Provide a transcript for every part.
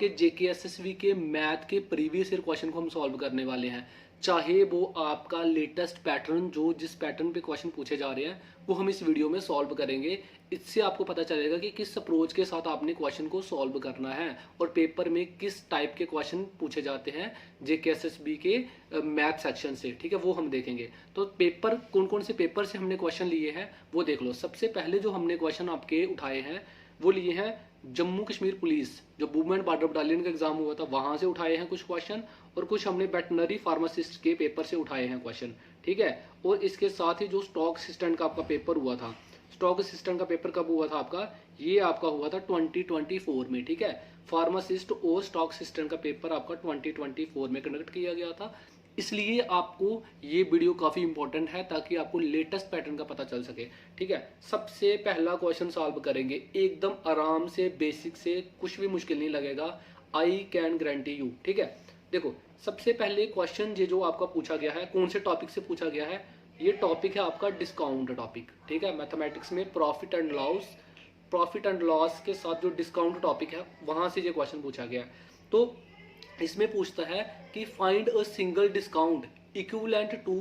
के जेकेएसएसबी के मैथ के प्रीवियस ईयर क्वेश्चन को हम सॉल्व करने वाले हैं। चाहे वो आपका लेटेस्ट पैटर्न जो जिस पैटर्न पे क्वेश्चन पूछे जा रहे हैं वो हम इस वीडियो में सॉल्व करेंगे। इससे आपको पता चलेगा कि किस अप्रोच के साथ आपने क्वेश्चन को सॉल्व करना है और पेपर में किस टाइप के क्वेश्चन पूछे जाते हैं जेकेएसएसबी के मैथ सेक्शन से। ठीक है, वो हम देखेंगे। तो पेपर कौन कौन से पेपर से हमने क्वेश्चन लिए हैं वो देख लो। सबसे पहले जो हमने क्वेश्चन आपके उठाए हैं वो लिए हैं जम्मू कश्मीर पुलिस, जो वुमेन बॉर्डर बटालियन का एग्जाम हुआ था वहां से उठाए हैं कुछ क्वेश्चन, और कुछ हमने वेटनरी फार्मासिस्ट के पेपर से उठाए हैं क्वेश्चन। ठीक है, और इसके साथ ही जो स्टॉक असिस्टेंट का आपका पेपर हुआ था, स्टॉक असिस्टेंट का पेपर कब हुआ था आपका, ये आपका हुआ था 2024 में। ठीक है, फार्मासिस्ट और स्टॉक असिस्टेंट का पेपर आपका 2024 में कंडक्ट किया गया था। इसलिए आपको ये वीडियो काफी इंपॉर्टेंट है ताकि आपको लेटेस्ट पैटर्न का पता चल सके। ठीक है, सबसे पहला क्वेश्चन सॉल्व करेंगे एकदम आराम से, बेसिक से, कुछ भी मुश्किल नहीं लगेगा। I can guarantee you. ठीक है, देखो सबसे पहले क्वेश्चन ये जो आपका पूछा गया है, कौन से टॉपिक से पूछा गया है, ये टॉपिक है आपका डिस्काउंट टॉपिक। ठीक है, मैथमेटिक्स में profit and loss, profit and loss के साथ जो डिस्काउंट टॉपिक है वहां से ये क्वेश्चन पूछा गया है। तो इसमें पूछता है कि find a single discount equivalent to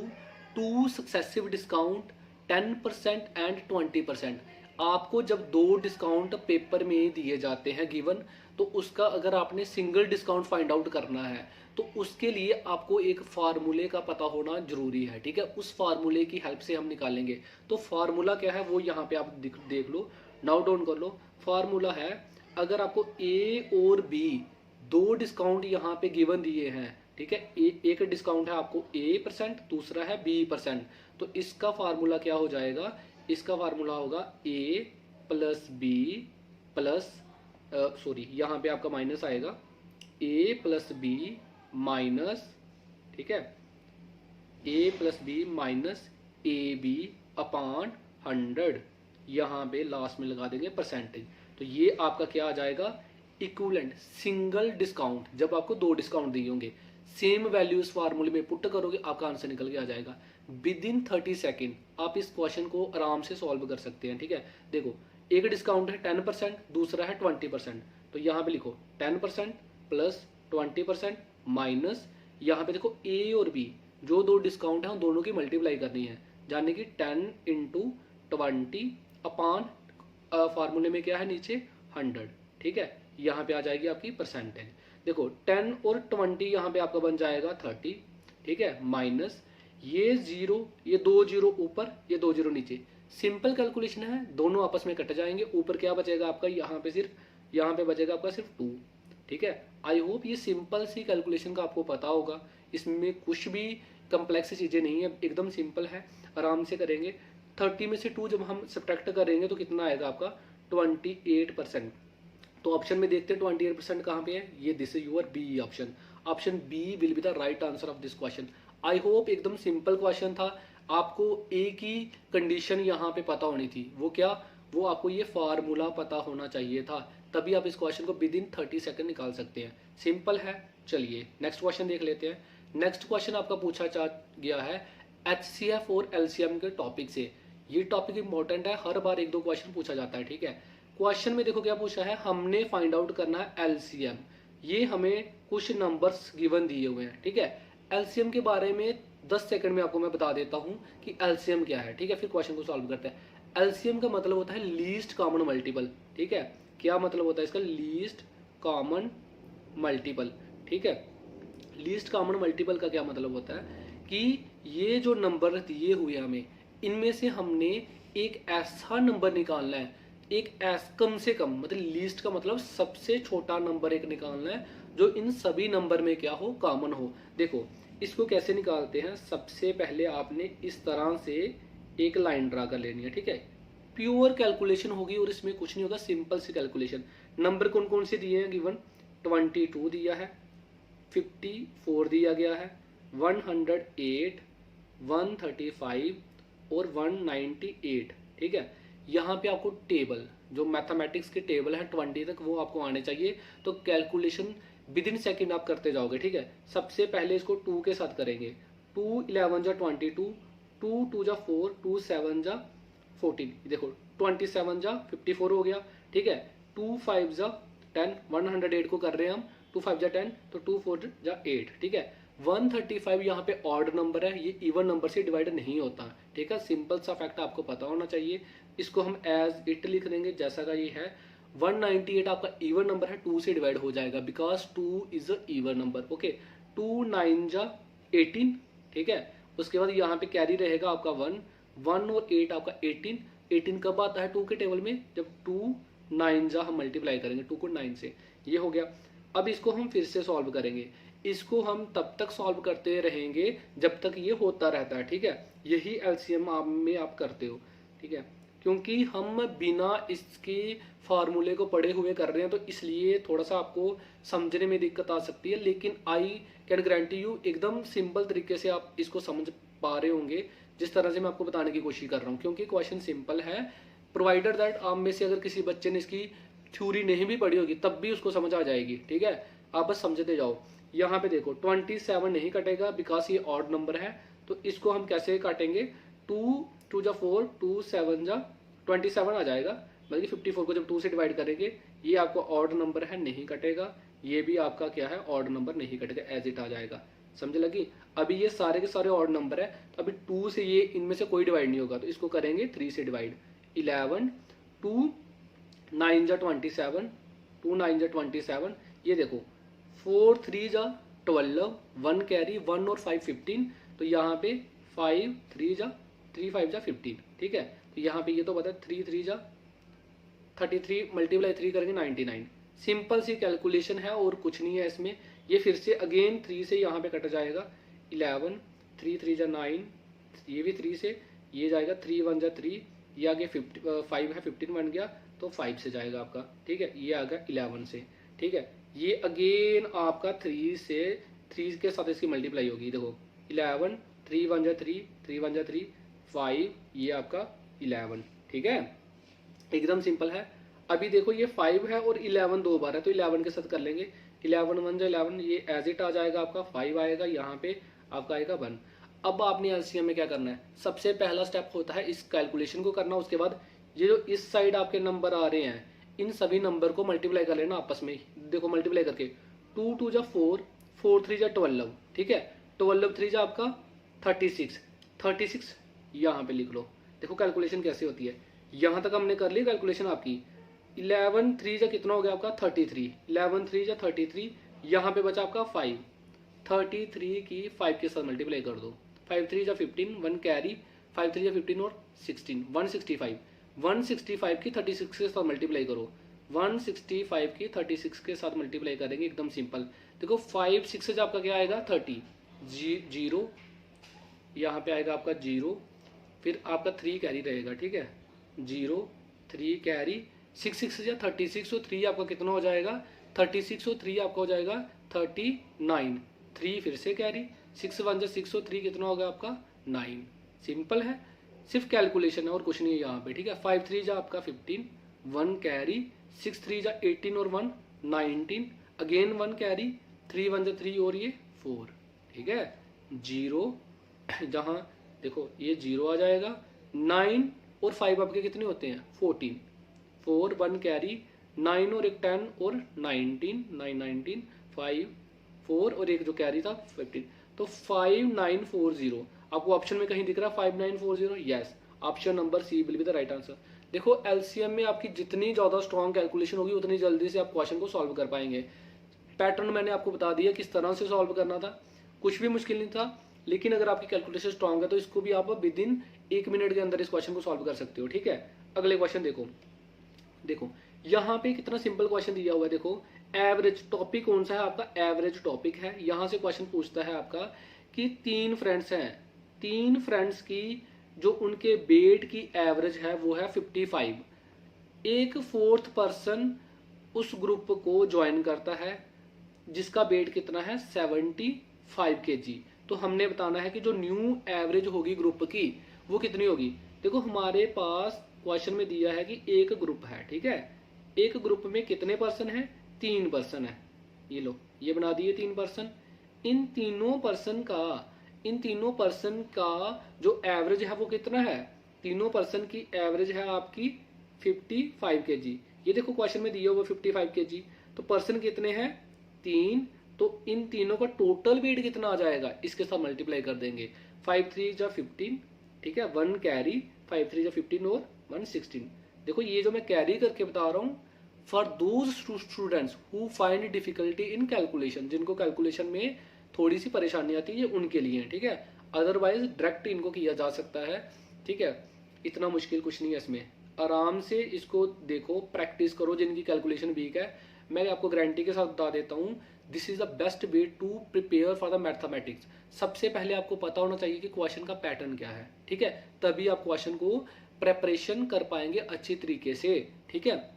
two successive discount 10% and 20%। आपको जब दो डिस्काउंट पेपर में दिए जाते हैं गिवन, तो उसका अगर आपने सिंगल डिस्काउंट फाइंड आउट करना है तो उसके लिए आपको एक फार्मूले का पता होना जरूरी है। ठीक है, उस फार्मूले की हेल्प से हम निकालेंगे। तो फार्मूला क्या है वो यहाँ पे आप देख लो, नोट डाउन कर लो। फार्मूला है, अगर आपको ए और बी दो डिस्काउंट यहाँ पे गिवन दिए हैं, ठीक है, एक डिस्काउंट है आपको A%, दूसरा है B%, तो इसका फार्मूला क्या हो जाएगा, इसका फार्मूला होगा A plus B plus, sorry यहाँ पे आपका माइनस आएगा, A प्लस बी माइनस, ठीक है, A plus B minus AB upon 100, यहाँ पे लास्ट में लगा देंगे परसेंटेज। तो ये आपका क्या आ जाएगा, इक्विवेलेंट सिंगल डिस्काउंट। जब आपको दो डिस्काउंट दिए होंगे, सेम वैल्यू इस फार्मूले में पुट करोगे, आपका आंसर निकल के आ जाएगा। विद इन 30 सेकेंड आप इस क्वेश्चन को आराम से सॉल्व कर सकते हैं। ठीक है, देखो एक डिस्काउंट है 10%, दूसरा है 20%, तो यहाँ पे लिखो 10% प्लस 20% माइनस, यहाँ पे देखो ए और बी जो दो डिस्काउंट है उन दोनों की मल्टीप्लाई करनी है, यानी कि 10 इंटू 20 अपान फार्मूले में क्या है नीचे 100। ठीक है, यहाँ पे आ जाएगी आपकी परसेंटेज। देखो 10 और 20 यहाँ पे आपका बन जाएगा 30। ठीक है, माइनस ये जीरो, ये दो जीरो ऊपर, ये दो जीरो नीचे, सिंपल कैलकुलेशन है, दोनों आपस में कट जाएंगे। ऊपर क्या बचेगा आपका, यहाँ पे सिर्फ, यहाँ पे बचेगा आपका सिर्फ 2। ठीक है, आई होप ये सिंपल सी कैलकुलेशन का आपको पता होगा, इसमें कुछ भी कम्प्लेक्स चीजें नहीं है, एकदम सिंपल है, आराम से करेंगे। 30 में से 2 जब हम सब्ट्रैक्ट करेंगे तो कितना आएगा आपका 28%। तो ऑप्शन में देखते हैं 28% कहाँ पे है, ये this is your B option. Option B will be the right answer of this question. I hope एकदम सिंपल क्वेश्चन था। आपको एक ही कंडीशन यहाँ पे पता होनी थी, वो क्या, वो आपको ये फार्मूला पता होना चाहिए था, तभी आप इस क्वेश्चन को विद इन 30 सेकंड निकाल सकते हैं। सिंपल है। चलिए नेक्स्ट क्वेश्चन देख लेते हैं। नेक्स्ट क्वेश्चन आपका पूछा जा गया है HCF और LCM के टॉपिक से। ये टॉपिक इंपॉर्टेंट है, हर बार एक दो क्वेश्चन पूछा जाता है। ठीक है, क्वेश्चन में देखो क्या पूछा है, हमने फाइंड आउट करना है LCM। ये हमें कुछ नंबर्स गिवन दिए हुए हैं। ठीक है, LCM के बारे में 10 सेकंड में आपको मैं बता देता हूं कि LCM क्या है। ठीक है, फिर क्वेश्चन को सॉल्व करते हैं। LCM का मतलब होता है लीस्ट कॉमन मल्टीपल। ठीक है, क्या मतलब होता है इसका, लीस्ट कॉमन मल्टीपल। ठीक है, लीस्ट कॉमन मल्टीपल का क्या मतलब होता है कि ये जो नंबर दिए हुए हैं हमें, इनमें से हमने एक ऐसा नंबर निकालना है, एक कम से कम, मतलब लीस्ट का मतलब सबसे छोटा नंबर एक निकालना है जो इन सभी नंबर में क्या हो, कॉमन हो। देखो इसको कैसे निकालते हैं, सबसे पहले आपने इस तरह से एक लाइन ड्रा कर लेनी है। ठीक है, प्योर कैलकुलेशन होगी और इसमें कुछ नहीं होगा, सिंपल सी कैलकुलेशन। नंबर कौन कौन से दिए हैं गिवन, 22 दिया है, 54 दिया गया है, 108, 135 और 198। ठीक है, यहाँ पे आपको टेबल, जो मैथमेटिक्स के टेबल है 20 तक, वो आपको आने चाहिए। तो कैलकुलेशन विद इन सेकेंड आप करते जाओगे। ठीक है, सबसे पहले इसको 2 के साथ करेंगे, 2 11 जा 22, 2 2 जा 4, 2 7 जा 14, देखो 27 जा 54 हो गया। ठीक है, 2 5 जा 10, 108 को कर रहे हैं हम, 2 5 जा 10 तो 2 4 जा 8, ठीक है। 135 यहाँ पे ऑड नंबर है, ये इवन नंबर से डिवाइड नहीं होता, ठीक है। सिंपल सा फैक्ट आपको पता होना चाहिए। इसको हम एज इट लिख देंगे जैसा का ये है। 198 आपका इवन नंबर है, 2 से डिवाइड हो जाएगा because 2 is a even number, okay. 2 9 जा 18, ठीक है। उसके बाद यहाँ पे कैरी रहेगा आपका 1, 1 और 8 आपका 18। 18 कब आता है 2 के टेबल में, जब 2 9 जा हम मल्टीप्लाई करेंगे 2 को 9 से, ये हो गया। अब इसको हम फिर से सॉल्व करेंगे। इसको हम तब तक सॉल्व करते रहेंगे जब तक ये होता रहता है, ठीक है। यही एलसीएम में आप करते हो, ठीक है। क्योंकि हम बिना इसके फार्मूले को पढ़े हुए कर रहे हैं, तो इसलिए थोड़ा सा आपको समझने में दिक्कत आ सकती है, लेकिन आई कैन गारंटी यू एकदम सिंपल तरीके से आप इसको समझ पा रहे होंगे जिस तरह से मैं आपको बताने की कोशिश कर रहा हूँ। क्योंकि क्वेश्चन सिंपल है, प्रोवाइडर दैट आप में से अगर किसी बच्चे ने इसकी थ्योरी नहीं भी पढ़ी होगी तब भी उसको समझ आ जाएगी, ठीक है। आप बस समझते जाओ। यहाँ पे देखो 27 नहीं कटेगा बिकॉज ये ऑड नंबर है, तो इसको हम कैसे काटेंगे, 2 2 जा 4, 2 7 जा 27 आ जाएगा। मतलब कि 54 को जब 2 से डिवाइड करेंगे, ये आपको ऑड नंबर है, नहीं कटेगा। ये भी आपका क्या है, ऑड नंबर, नहीं कटेगा, एज इट आ जाएगा। समझ लगी। अभी ये सारे के सारे ऑड नंबर है, तो अभी 2 से ये इनमें से कोई डिवाइड नहीं होगा, तो इसको करेंगे 3 से डिवाइड। 11 2 9 जा 27, 2 9 जा 27। ये देखो 4 3 जा 12, 1 कैरी, 1 और 5 15, तो यहाँ पे 5 3 जा 3 5 जा 15, ठीक है। तो यहाँ पे ये तो पता है 3 3 जा 33, मल्टीप्लाई 3 करेंगे 99। सिंपल सी कैलकुलेशन है और कुछ नहीं है इसमें। ये फिर से अगेन 3 से यहाँ पे कट जाएगा, 11 3 3 जा 9, ये भी 3 से, ये जाएगा 3 1 जा 3, ये आगे 5 है, 15 बन गया तो 5 से जाएगा आपका, ठीक है। ये आ गया 11 से, ठीक है। ये अगेन आपका 3 से, 3 के साथ इसकी मल्टीप्लाई होगी। देखो 11 3 1 जा 3, 3 1 जा 3, 5, ये आपका 11, ठीक है। एकदम सिंपल है। अभी देखो ये 5 है और 11 दो बार है, तो 11 के साथ कर लेंगे। 11 1 जा 11, ये एज इट आ जाएगा आपका, 5 आएगा, यहाँ पे आपका आएगा 1। अब आपने एलसीएम में क्या करना है, सबसे पहला स्टेप होता है इस कैलकुलेशन को करना। उसके बाद ये जो इस साइड आपके नंबर आ रहे हैं, इन सभी नंबर को मल्टीप्लाई कर लेना आपस में। देखो मल्टीप्लाई करके 2 2 जा 4, 4 3 जा 12, ठीक है। 12 3 जा आपका 36, 36 यहाँ पे लिख लो। देखो कैलकुलेशन कैसे होती है, यहाँ तक हमने कर ली कैलकुलेशन आपकी। 11 3 जा कितना हो गया आपका 33, 11 3 जा 33, यहाँ पे बचा आपका 5, 33 की 5 के साथ मल्टीप्लाई कर दो। 5 3 जा 15, 1 कैरी, 5 3 जा 15 और 16, 165। 165 की 36 के साथ मल्टीप्लाई करो, 165 की 36 के साथ मल्टीप्लाई करेंगे, एकदम सिंपल। देखो 5 6 से आपका क्या आएगा 30, 0 यहाँ पे आएगा आपका 0, फिर आपका 3 कैरी रहेगा, ठीक है। 0 3 कैरी, 6 6 या 36 और 3 आपका कितना हो जाएगा, 36 और 3 आपका हो जाएगा 39, 3 फिर से कैरी, 6 1 जा 6 और 3 कितना होगा आपका 9। सिंपल है, सिर्फ कैलकुलेशन है और कुछ नहीं है यहाँ पे, ठीक है। 5 3 जा आपका 15, 1 कैरी, 6 3 जा 18 और 1 19, अगेन 1 कैरी, 3 1 जा 3 और ये 4, ठीक है। 0 जहाँ देखो ये 0 आ जाएगा, 9 और 5 आपके कितने होते हैं 14, 4 1 कैरी, 9 और एक 10 और 19, 9 19, 5 4 और एक जो कैरी था 15, तो 5940 आपको ऑप्शन में कहीं दिख रहा है 5940, yes, option number C will be the right answer. देखो एलसीएम में आपकी जितनी ज़्यादा स्ट्रॉन्ग कैलकुलेशन होगी उतनी जल्दी से आप क्वेश्चन को सॉल्व कर पाएंगे। पैटर्न मैंने आपको बता दिया किस तरह से सॉल्व करना था, कुछ भी मुश्किल नहीं था। लेकिन अगर आपकी कैलकुलेशन स्ट्रॉन्ग है तो इसको भी आप विद इन 1 मिनट के अंदर इस क्वेश्चन को सॉल्व कर सकते हो, ठीक है। अगले क्वेश्चन देखो, देखो यहाँ पे कितना सिंपल क्वेश्चन दिया हुआ है। देखो एवरेज टॉपिक कौन सा है आपका, एवरेज टॉपिक है। यहाँ से क्वेश्चन पूछता है आपका कि 3 फ्रेंड्स हैं, 3 फ्रेंड्स की जो उनके वेट की एवरेज है वो है 55। एक 4th पर्सन उस ग्रुप को ज्वाइन करता है जिसका वेट कितना है 75 kg। तो हमने बताना है कि जो न्यू एवरेज होगी ग्रुप की वो कितनी होगी। देखो हमारे पास क्वेश्चन में दिया है कि एक ग्रुप है, ठीक है। एक ग्रुप में कितने पर्सन है, 3 पर्सन है। ये लो ये बना दिए 3 पर्सन। इन तीनों पर्सन का जो एवरेज है वो कितना है, तीनों पर्सन की एवरेज है आपकी 55 kg। ये देखो क्वेश्चन में दिया हुआ 55 kg। तो पर्सन कितने हैं 3, तो इन तीनों का टोटल वेट कितना आ जाएगा इसके साथ मल्टीप्लाई कर देंगे। 5 3 जा 15, ठीक है, 1 कैरी, 5 3 जा 15 और 1 16। देखो ये जो मैं कैरी करके बता रहा हूँ for those students who find difficulty in calculation, जिनको कैलकुलेशन में थोड़ी सी परेशानी आती है ये उनके लिए है, ठीक है। अदरवाइज डायरेक्ट इनको किया जा सकता है, ठीक है, इतना मुश्किल कुछ नहीं है इसमें। आराम से इसको देखो, प्रैक्टिस करो। जिनकी कैलकुलेशन वीक है मैं आपको गारंटी के साथ बता देता हूँ this is the best way to prepare for the mathematics. सबसे पहले आपको पता होना चाहिए कि क्वेश्चन का पैटर्न क्या है, ठीक है, तभी आप क्वेश्चन को प्रेपरेशन कर पाएंगे अच्छी तरीके से, ठीक है।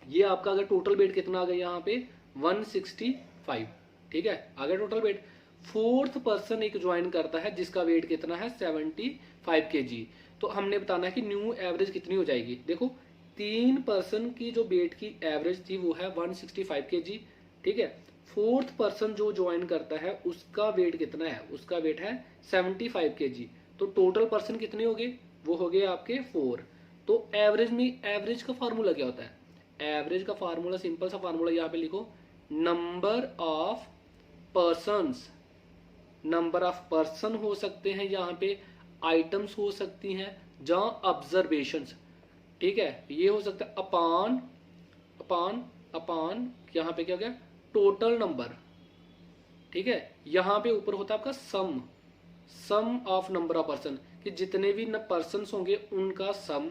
ये आपका अगर टोटल वेट कितना आ गया यहाँ पे 165, ठीक है, आ गया टोटल वेट। फोर्थ पर्सन एक ज्वाइन करता है जिसका वेट कितना है 75 kg। तो हमने बताना है कि न्यू एवरेज कितनी हो जाएगी। देखो 3 पर्सन की जो वेट की एवरेज थी वो है 165 kg, ठीक है। फोर्थ पर्सन जो ज्वाइन करता है उसका वेट कितना है, उसका वेट है 75 kg। तो टोटल पर्सन कितने हो गए, वो हो गए आपके 4। तो एवरेज में, एवरेज का फार्मूला क्या होता है, एवरेज का फार्मूला सिंपल सा फार्मूला यहाँ पे लिखो, number of persons, number of person हो सकते हैं यहाँ पे, आइटम्स हो सकती हैं, जहां ऑब्जर्वेशंस, ठीक है, ये हो सकता है अपान अपान अपान यहाँ पे क्या हो गया टोटल नंबर, ठीक है। यहाँ पे ऊपर होता है आपका सम, सम ऑफ नंबर ऑफ पर्सन, कि जितने भी पर्सन होंगे उनका सम,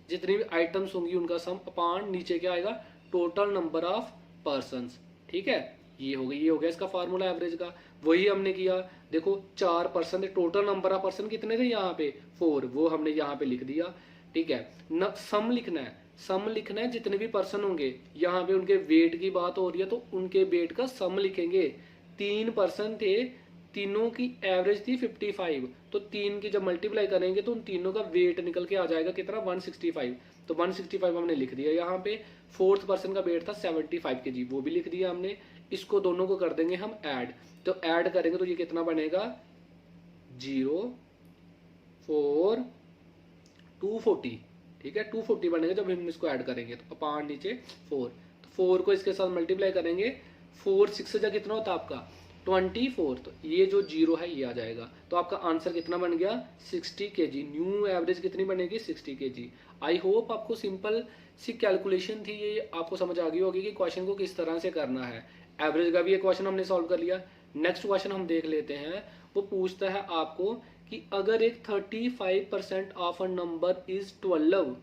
जितनी भी आइटम्स होंगी उनका सम, अपान नीचे क्या आएगा टोटल नंबर ऑफ पर्सन्स, ठीक है। ये हो गया, ये हो गया इसका फार्मूला एवरेज का। वही हमने किया, देखो 4 पर्सन थे, टोटल नंबर ऑफ पर्सन कितने थे यहाँ पे 4, वो हमने यहाँ पे लिख दिया, ठीक है। न सम लिखना है, सम लिखना है, जितने भी पर्सन होंगे यहाँ पे उनके वेट की बात हो रही है तो उनके वेट का सम लिखेंगे। 3 पर्सन थे, तीनों की एवरेज थी 55, तो 3 की जब मल्टीप्लाई करेंगे तो उन तीनों का वेट निकल के आ जाएगा कितना 165। तो 165 हमने लिख दिया यहाँ पे। फोर्थ पर्सन का वेट था 75 kg, वो भी लिख दिया हमने। इसको दोनों को कर देंगे हम ऐड, तो ऐड करेंगे तो ये कितना बनेगा 0 4 240, ठीक है, 240 बनेगा जब हम इसको ऐड करेंगे। तो अपान नीचे 4, तो 4 को इसके साथ मल्टीप्लाई करेंगे, 4 6 से कितना होता है आपका 24, तो ये जो 0 है ये आ जाएगा। तो आपका आंसर कितना बन गया 60 kg। न्यू एवरेज कितनी बनेगी 60 kg। आई होप आपको सिंपल सी कैलकुलेशन थी, ये आपको समझ आ गई होगी कि क्वेश्चन को किस तरह से करना है। एवरेज का भी ये क्वेश्चन हमने सॉल्व कर लिया। नेक्स्ट क्वेश्चन हम देख लेते हैं, वो पूछता है आपको कि अगर एक 35% of a number is 12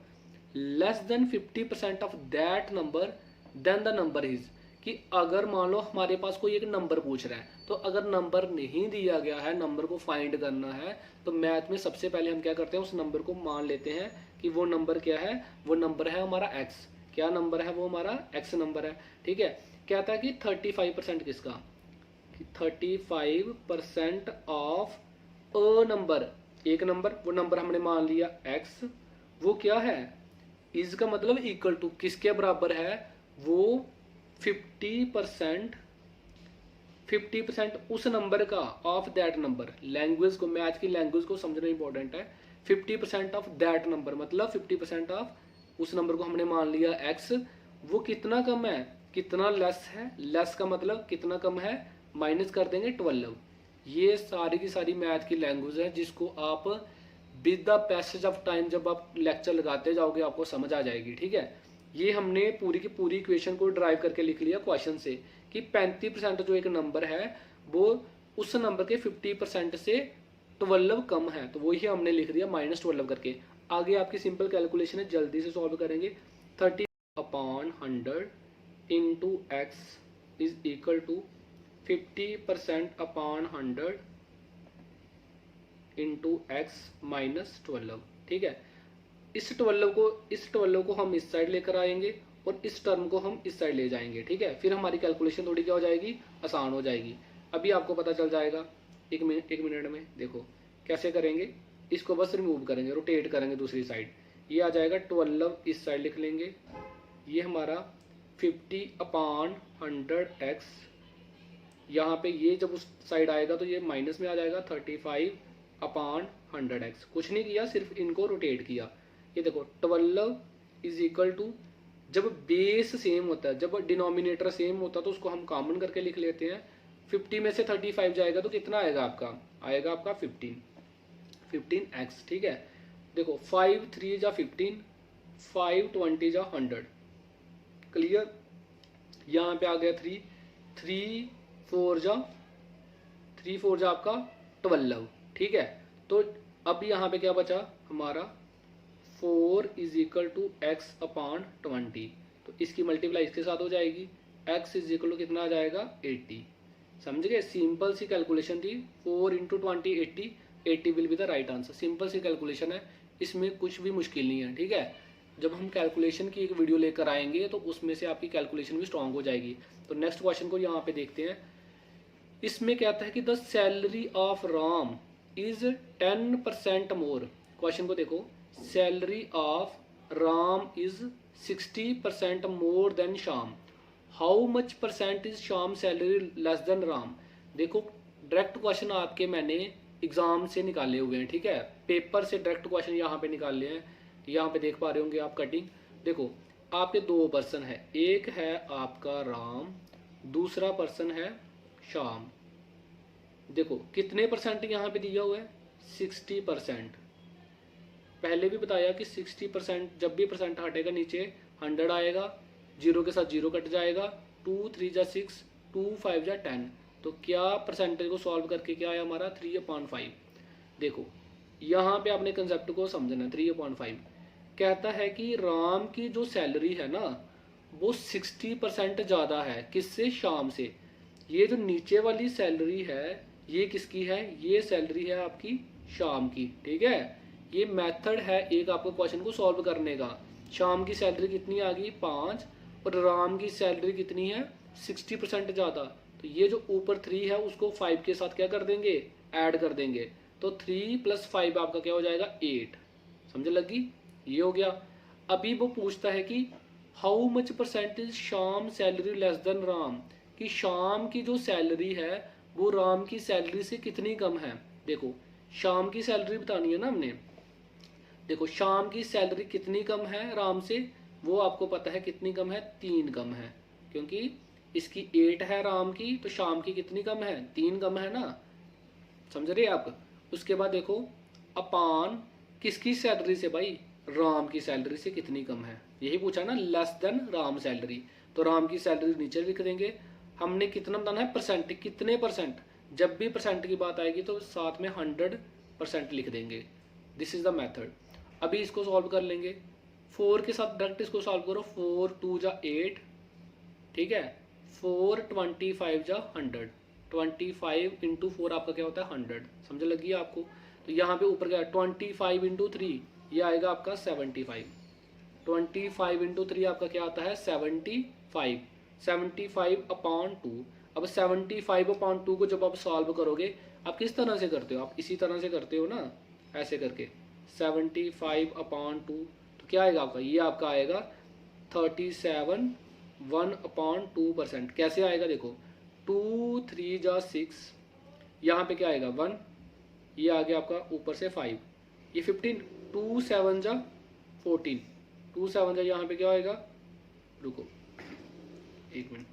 less than 50% of that number then the number is, कि अगर मान लो हमारे पास कोई एक नंबर पूछ रहा है, तो अगर नंबर नहीं दिया गया है, नंबर को फाइंड करना है, तो मैथ में सबसे पहले हम क्या करते हैं, उस नंबर को मान लेते हैं कि वो नंबर क्या है, वो नंबर है हमारा एक्स। क्या नंबर है, वो हमारा एक्स नंबर है, ठीक है। कहता है कि 35% किसका, 35% ऑफ अ नंबर, एक नंबर, वो नंबर हमने मान लिया एक्स, वो क्या है इज का मतलब इक्वल टू किसके बराबर है, वो 50% उस नंबर का ऑफ दैट नंबर। लैंग्वेज को, मैथ की लैंग्वेज को समझना इंपॉर्टेंट है। 50% ऑफ दैट नंबर मतलब 50% ऑफ उस नंबर को हमने मान लिया एक्स, वो कितना कम है, कितना लेस है, लेस का मतलब कितना कम है, माइनस कर देंगे 12। ये सारी की सारी मैथ की लैंग्वेज है जिसको आप with the passage of time जब आप लेक्चर लगाते जाओगे आपको समझ आ जाएगी, ठीक है। ये हमने पूरी की पूरी इक्वेशन को ड्राइव करके लिख लिया क्वेश्चन से कि 35% जो एक नंबर है वो उस नंबर के 50% से 12 कम है, तो वही हमने लिख दिया -12 करके। आगे आपकी सिंपल कैलकुलेशन है, जल्दी से सॉल्व करेंगे। 30/100 into x is equal to 50%/100 into x -12, ठीक है। इस 12 को हम इस साइड लेकर आएंगे और इस टर्म को हम इस साइड ले जाएंगे, ठीक है। फिर हमारी कैलकुलेशन थोड़ी क्या हो जाएगी, आसान हो जाएगी। अभी आपको पता चल जाएगा एक मिनट में। देखो कैसे करेंगे, इसको बस रिमूव करेंगे, रोटेट करेंगे दूसरी साइड, ये आ जाएगा 12 इस साइड लिख लेंगे, ये हमारा 50/100x, यहाँ पे ये जब उस साइड आएगा तो ये माइनस में आ जाएगा 35/100x। कुछ नहीं किया, सिर्फ इनको रोटेट किया। ये देखो 12 इज इक्वल टू जब बेस सेम होता है, जब डिनोमिनेटर सेम होता है तो उसको हम कॉमन करके लिख लेते हैं। 50 में से 35 जाएगा तो कितना आएगा आपका, आएगा आपका 15x। ठीक है, देखो 5 3 जा 15, 5 20 जा 100, क्लियर। यहाँ पे आ गया 3 3 4 जा आपका 12। ठीक है, तो अब यहाँ पे क्या बचा हमारा 4 is equal to x upon 20, तो इसकी मल्टीप्लाई इसके साथ हो जाएगी, x इज इक्वल टू कितना आ जाएगा 80। समझ गए, सिंपल सी कैलकुलेशन थी। 4 into 20 80, 80 will be the right answer. Simple सी कैलकुलेशन है, इसमें कुछ भी मुश्किल नहीं है। ठीक है, जब हम कैलकुलेशन की एक वीडियो लेकर आएंगे तो उसमें से आपकी कैलकुलेशन भी स्ट्रांग हो जाएगी। तो नेक्स्ट क्वेश्चन को यहाँ पे देखते हैं। इसमें कहता है कि the salary of Ram is 10% more. Question को देखो, salary of Ram is 60% more than Shyam, how much percent is Shyam salary less than Ram. देखो डायरेक्ट क्वेश्चन आपके मैंने एग्जाम से निकाले हुए हैं। ठीक है, पेपर से डायरेक्ट क्वेश्चन यहाँ पे निकाले हैं। यहाँ पे देख पा रहे होंगे आप कटिंग। देखो आपके दो पर्सन है, एक है आपका राम, दूसरा पर्सन है श्याम। देखो कितने परसेंट यहाँ पे दिया हुआ है, 60%। पहले भी बताया कि 60%, जब भी परसेंट हटेगा नीचे 100 आएगा, जीरो के साथ जीरो कट जाएगा, 2 3 जा 6, 2 5 जा 10। तो क्या परसेंटेज को सॉल्व करके क्या आया हमारा 3/5। देखो यहाँ पे आपने कंसेप्ट को समझना है। 3/5 कहता है कि राम की जो सैलरी है ना वो 60% ज़्यादा है किससे, श्याम से। ये जो नीचे वाली सैलरी है ये किसकी है, ये सैलरी है आपकी श्याम की। ठीक है, ये मेथड है एक आपको क्वेश्चन को सॉल्व करने का। श्याम की सैलरी कितनी आ गई 5, और राम की सैलरी कितनी है 60% ज़्यादा। तो ये जो ऊपर 3 है उसको 5 के साथ क्या कर देंगे, ऐड कर देंगे। तो 3 + 5 आपका क्या हो जाएगा 8। समझ लगी, ये हो गया। अभी वो पूछता है कि how much percentage Shyam salary less than Ram, कि श्याम की जो सैलरी है वो राम की सैलरी से कितनी कम है। देखो श्याम की सैलरी बतानी है ना हमने। देखो श्याम की सैलरी कितनी कम है राम से, वो आपको पता है कितनी कम है, 3 कम है। क्योंकि इसकी 8 है राम की, तो श्याम की कितनी कम है, 3 कम है ना। समझ रहे आप। उसके बाद देखो अपान किसकी सैलरी से भाई, राम की सैलरी से कितनी कम है, यही पूछा ना, लेस देन राम सैलरी। तो राम की सैलरी नीचे लिख देंगे। हमने कितना बताना है, परसेंट, कितने परसेंट। जब भी परसेंट की बात आएगी तो साथ में 100% लिख देंगे। This is the method. अभी इसको सॉल्व कर लेंगे 4 के साथ, डायरेक्ट इसको सॉल्व करो। 4 2 जा 8, ठीक है, 4 25 जा 100, 25 इंटू 4 आपका क्या होता है 100। समझ लगी है आपको। तो यहाँ पे ऊपर क्या है 25 इंटू 3, ये आएगा आपका 75। 25 इंटू 3 आपका क्या आता है 75, 75/2। अब 75/2 को जब आप सॉल्व करोगे, आप किस तरह से करते हो, आप इसी तरह से करते हो ना, ऐसे करके 75/2। तो क्या आएगा आपका, ये आपका आएगा 37 1/2%। कैसे आएगा देखो, 2 3 जा 6, यहाँ पे क्या आएगा 1, ये आ गया आपका ऊपर से 5, ये 15, 2 7 जा 14, 2 7 जा यहाँ पे क्या आएगा, रुको 1 मिनट,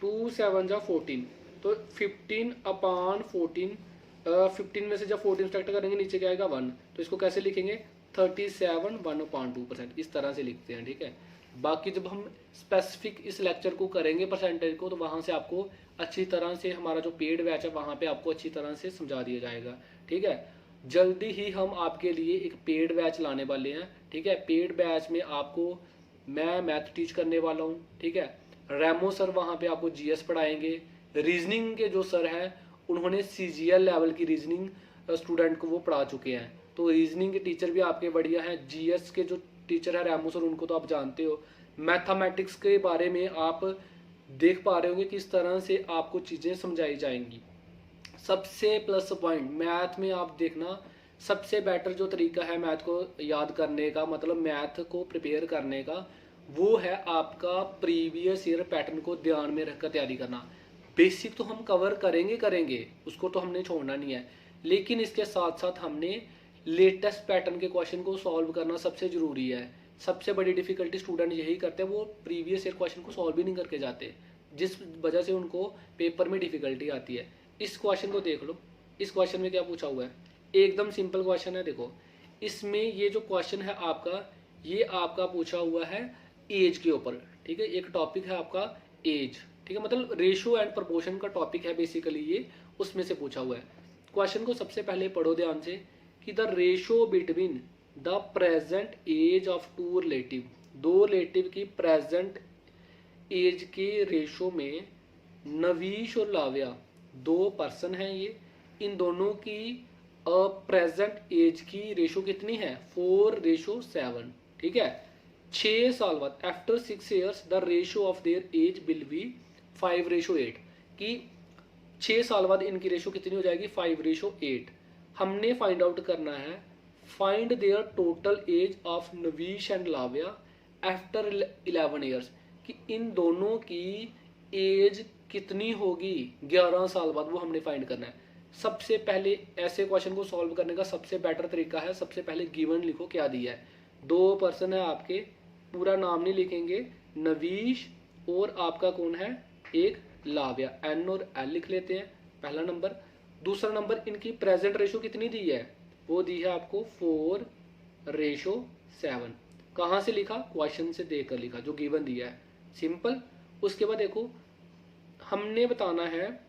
2 7 जा 14। तो 15/14, 15 में से जब 14 सब्ट्रैक्ट करेंगे नीचे क्या आएगा 1। तो इसको कैसे लिखेंगे 37 1/2%, इस तरह से लिखते हैं। ठीक है, बाकी जब हम स्पेसिफिक इस लेक्चर को करेंगे परसेंटेज को, तो वहाँ से आपको अच्छी तरह से हमारा जो पेड बैच है वहाँ पे आपको अच्छी तरह से समझा दिया जाएगा। ठीक है, जल्दी ही हम आपके लिए एक पेड बैच लाने वाले हैं। ठीक है, पेड बैच में आपको मैं मैथ टीच करने वाला हूँ। ठीक है, रेमो सर वहाँ पे आपको जीएस पढ़ाएंगे। रीजनिंग के जो सर हैं उन्होंने सीजीएल लेवल की रीजनिंग स्टूडेंट को वो पढ़ा चुके हैं, तो रीजनिंग के टीचर भी आपके बढ़िया हैं। जीएस के जो टीचर है रेमो सर, उनको तो आप जानते हो। मैथमेटिक्स के बारे में आप देख पा रहे होंगे किस तरह से आपको चीज़ें समझाई जाएंगी। सबसे प्लस पॉइंट मैथ में आप देखना, सबसे बेटर जो तरीका है मैथ को याद करने का, मतलब मैथ को प्रिपेयर करने का, वो है आपका प्रीवियस ईयर पैटर्न को ध्यान में रखकर तैयारी करना। बेसिक तो हम कवर करेंगे, उसको तो हमने छोड़ना नहीं है, लेकिन इसके साथ साथ हमने लेटेस्ट पैटर्न के क्वेश्चन को सॉल्व करना सबसे ज़रूरी है। सबसे बड़ी डिफिकल्टी स्टूडेंट यही करते हैं, वो प्रीवियस ईयर क्वेश्चन को सॉल्व भी नहीं करके जाते, जिस वजह से उनको पेपर में डिफिकल्टी आती है। इस क्वेश्चन को देख लो, इस क्वेश्चन में क्या पूछा हुआ है, एकदम सिंपल क्वेश्चन है। देखो इसमें ये जो क्वेश्चन है आपका, ये आपका पूछा हुआ है एज के ऊपर, ठीक है। एक टॉपिक है आपका एज, ठीक है, मतलब रेशियो एंड प्रोपोर्शन का टॉपिक है बेसिकली ये, उसमें से पूछा हुआ है। क्वेश्चन को सबसे पहले पढ़ो ध्यान से कि the ratio between the present age of two relative, दो रिलेटिव की प्रेजेंट एज के रेशो में नवीश और लाव्या दो पर्सन हैं ये, इन दोनों की प्रेजेंट एज की रेशो कितनी है 4:7, ठीक है। 6 साल बाद after 6 years the ratio of their age will be 5:8, कि 6 साल बाद इनकी रेशो कितनी हो जाएगी 5:8। हमने फाइंड आउट करना है find their total age of Navish and Lavya after 11 years, कि इन दोनों की एज कितनी होगी 11 साल बाद, वो हमने फाइंड करना है। सबसे पहले ऐसे क्वेश्चन को सॉल्व करने का सबसे बेटर तरीका है, सबसे पहले गिवन लिखो क्या दिया है। दो पर्सन है आपके, पूरा नाम नहीं लिखेंगे, नवीश और आपका कौन है एक लाव्या, एन और एल लिख लेते हैं पहला नंबर। दूसरा नंबर इनकी प्रेजेंट रेशो कितनी दी है, वो दी है आपको 4:7। कहाँ से लिखा, क्वेश्चन से देखकर लिखा जो गिवन दिया है, सिंपल। उसके बाद देखो हमने बताना है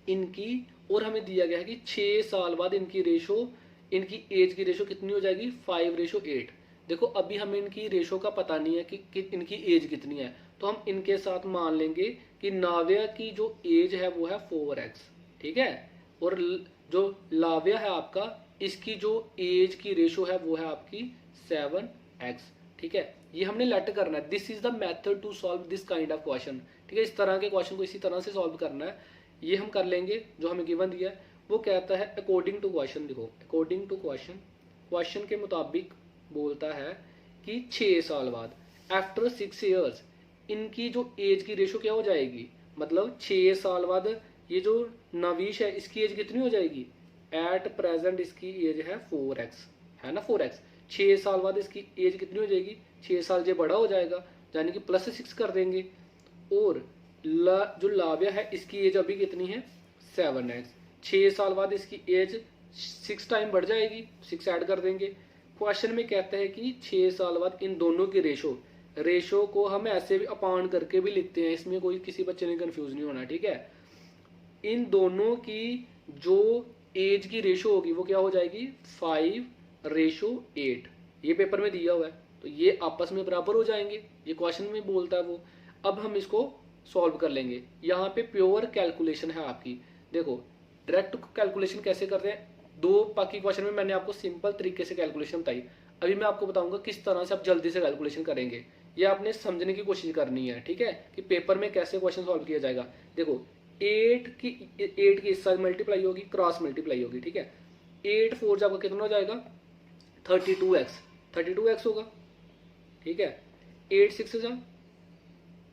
इनकी, और हमें दिया गया है कि 6 साल बाद इनकी रेशो, इनकी एज की रेशो कितनी हो जाएगी 5:8। देखो अभी हमें इनकी रेशो का पता नहीं है कि इनकी एज कितनी है, तो हम इनके साथ मान लेंगे कि नाव्या की जो एज है वो है 4x, ठीक है, और जो लाव्या है आपका, इसकी जो एज की रेशो है वो है आपकी 7x, ठीक है। ये हमने लेट करना है, this is the method to solve this kind of question, ठीक है। इस तरह के क्वेश्चन को इसी तरह से सॉल्व करना है, ये हम कर लेंगे जो हमें गिवन दिया है। वो कहता है अकॉर्डिंग टू क्वेश्चन, देखो अकॉर्डिंग टू क्वेश्चन, क्वेश्चन के मुताबिक बोलता है कि 6 साल बाद आफ्टर 6 years इनकी जो एज की रेशो क्या हो जाएगी, मतलब 6 साल बाद ये जो नवीश है इसकी एज कितनी हो जाएगी, एट प्रेजेंट इसकी एज है 4x, है ना 4x। 6 साल बाद इसकी एज कितनी हो जाएगी, 6 साल ये बड़ा हो जाएगा, यानी कि +6 कर देंगे। और जो लाव्या है इसकी एज अभी कितनी है 7x, 6 साल बाद इसकी एज 6 टाइम बढ़ जाएगी, 6 ऐड कर देंगे। क्वेश्चन में कहता है कि 6 साल बाद इन दोनों की रेशो को हम ऐसे भी अपान करके भी लिखते हैं, इसमें कोई किसी बच्चे ने कंफ्यूज नहीं होना, ठीक है। इन दोनों की जो एज की रेशो होगी वो क्या हो जाएगी 5:8, ये पेपर में दिया हुआ है, तो ये आपस में बराबर हो जाएंगे, ये क्वेश्चन में बोलता है वो। अब हम इसको सॉल्व कर लेंगे। यहाँ पे प्योर कैलकुलेशन है आपकी, देखो डायरेक्ट कैलकुलेशन कैसे करते हैं, दो बाकी क्वेश्चन में मैंने आपको सिंपल तरीके से कैलकुलेशन बताई, अभी मैं आपको बताऊंगा किस तरह से आप जल्दी से कैलकुलेशन करेंगे। ये आपने समझने की कोशिश करनी है, ठीक है, कि पेपर में कैसे क्वेश्चन सॉल्व किया जाएगा। देखो 8 की इस साइड मल्टीप्लाई होगी, क्रॉस मल्टीप्लाई होगी, ठीक है। 8 4 आपका कितना हो जाएगा 32x होगा, ठीक है। 8 6 जा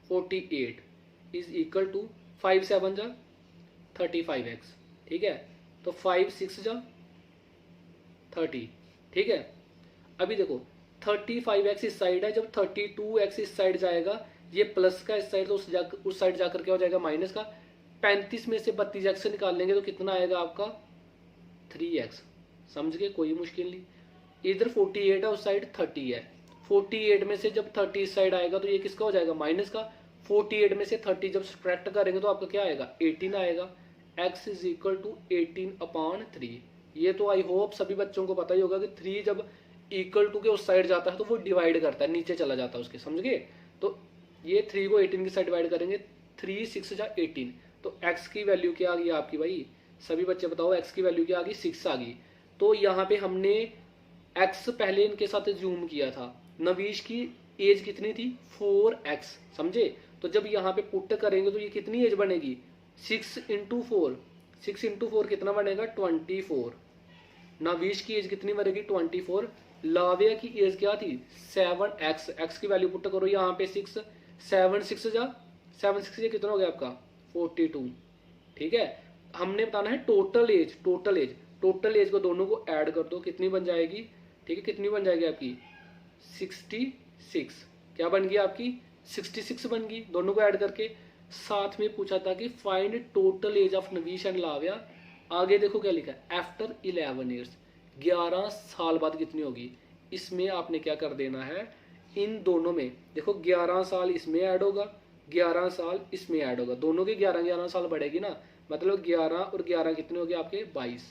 48 इज इक्वल टू 5 7 जा 35x, ठीक है। तो 5 6 जा 30, ठीक है। अभी देखो 35x इस साइड है, जब 32x इस साइड जाएगा, ये प्लस का इस साइड, तो उस साइड जाकर क्या हो जाएगा माइनस का। 35 में से 32x निकाल लेंगे तो कितना आएगा आपका 3x, समझ गए, कोई मुश्किल नहीं। इधर 48 है, उस साइड 30 है, 48 में से जब 30 इस साइड आएगा तो ये किसका हो जाएगा माइनस का। 48 में से 30 जब सब्ट्रैक्ट करेंगे तो आपका क्या आएगा 18 आएगा। x is equal to 18/3। ये तो आई होप सभी बच्चों को पता ही होगा कि 3 जब इक्वल टू के उस साइड जाता है तो वो डिवाइड करता है, नीचे चला जाता है उसके, समझ गए। तो ये 3 को 18 की साइड डिवाइड करेंगे, 3 6 जा 18, तो x की वैल्यू क्या आ गई आपकी भाई, सभी बच्चे बताओ x की वैल्यू क्या आ गई 6 आ गई। तो यहाँ पे हमने x पहले इनके साथ जूम किया था, नवीश की एज कितनी थी 4x, समझे। तो जब यहाँ पे पुट करेंगे तो ये कितनी एज बनेगी 6 × 4, 6 × 4 कितना बनेगा 24। नवीश की एज कितनी बनेगी 24, लाव्या की एज क्या थी 7x, x की वैल्यू पुट करो यहाँ पे 6, 7 6 जा 7 6 ये कितना हो गया आपका 42, ठीक है। हमने बताना है टोटल एज, टोटल एज को दोनों को ऐड कर दो, कितनी बन जाएगी, ठीक है, कितनी बन जाएगी आपकी 66, क्या बन गई आपकी 66 बन गई दोनों को ऐड करके। साथ में पूछा था कि find total age of Navish and Lavya. आगे देखो क्या लिखा है, आफ्टर 11 ईयर्स, 11 साल बाद कितनी होगी। इसमें आपने क्या कर देना है, इन दोनों में देखो 11 साल इसमें ऐड होगा, 11 साल इसमें ऐड होगा, दोनों के 11 साल बढ़ेगी ना, मतलब 11 और 11 कितने हो गए आपके 22,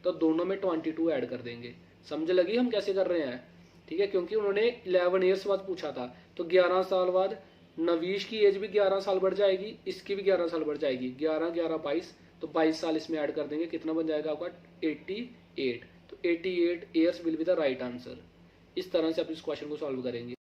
तो दोनों में 22 ऐड कर देंगे। समझ लगी हम कैसे कर रहे हैं, ठीक है, क्योंकि उन्होंने 11 ईयर्स बाद पूछा था, तो 11 साल बाद नवीश की एज भी 11 साल बढ़ जाएगी, इसकी भी 11 साल बढ़ जाएगी, 11 11 22, तो 22 साल इसमें ऐड कर देंगे, कितना बन जाएगा आपका 88। तो 88 years will be the right answer. इस तरह से आप इस क्वेश्चन को सॉल्व करेंगे।